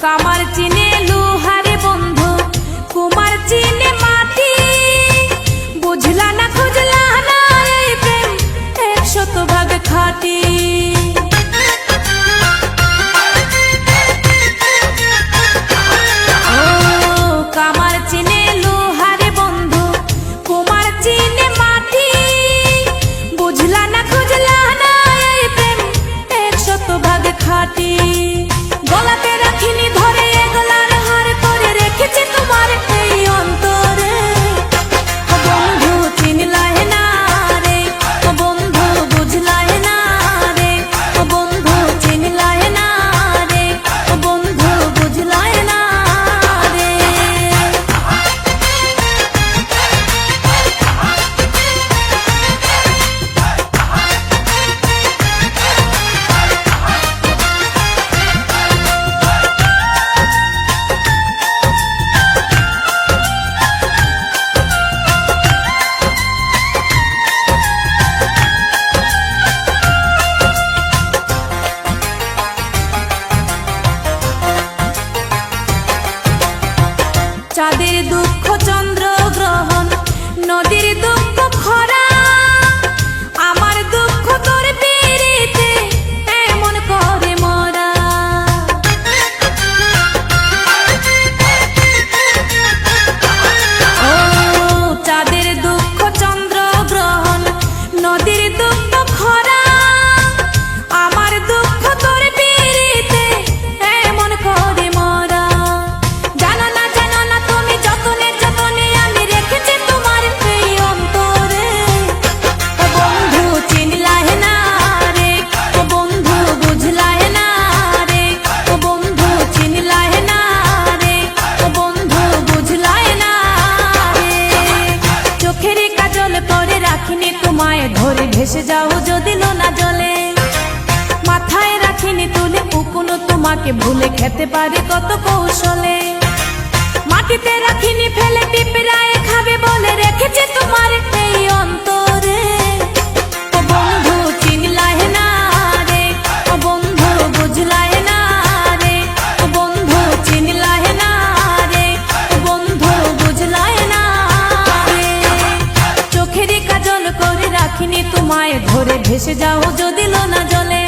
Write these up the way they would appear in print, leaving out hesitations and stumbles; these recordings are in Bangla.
কামার চিনে লোহারে বন্ধু, কুমার চিনে মাটি। বুঝলা না খুঁজলা না এই প্রেম 100% খাঁটি। কামার চিনে লোহারে বন্ধু, কুমার চিনে মাটি। বুঝলা না খুঁজলা না এই প্রেম 100% খাঁটি। গলাতে রাখিনি ধরে গলার হার করে রেখেছি তোমার এই অন্তরে। ও বন্ধু চিনলাহে না রে, ও বন্ধু বুঝলাহে না রে, ও বন্ধু চিনলাহে না রে, ও বন্ধু বুঝলাহে না রে। চাঁদের দুঃখ চন্দ্র গ্রহণ, নদীর দুঃখ খরা। আমার দুঃখ তোর পিরিতে এমন করে মরা। ও চাঁদের দুঃখ চন্দ্র গ্রহণ, নদীর দুঃখ খরা। আমার দুঃখ তোর পিরিতে এমন করে মরা। জানো না জানো না তুমি যতনে যতনে আমি রেখেছি তোমার এই অন্তরে। ও বন্ধু চিনলাহে না রে, ও বন্ধু বুঝলাহে না রে, ও বন্ধু চিনলাহে না রে, ও বন্ধু বুঝলাহে না রে। চোখের কাজল করে রাখিনি তোমায় ধরে ভেসে যাও যদি লোনা জলে। মাথায় রাখিনি তুলে উকুনো তোমাকে ভুলে খেতে পারে কত কৌশলে। মাটিতে রাখিনি ফেলে পিঁপড়ায় খাবে বলে রেখেছি তোমার এই অন্তরে। ও বন্ধু চিনলাহে না রে, ও বন্ধু বুঝলাহে না রে, ও বন্ধু চিনলাহে না রে, ও বন্ধু বুঝলাহে না রে। চোখের কাজল করে রাখিনি তোমায় ধরে ভেসে যাও যদি লোনা জলে।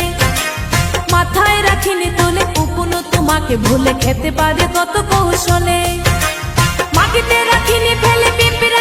মাথায় রাখিনি তুলে উকুনো তোমাকে ভুলে খেতে পারে কত কৌশলে। মাটিতে রাখিনি ফেলে পিঁপড়ে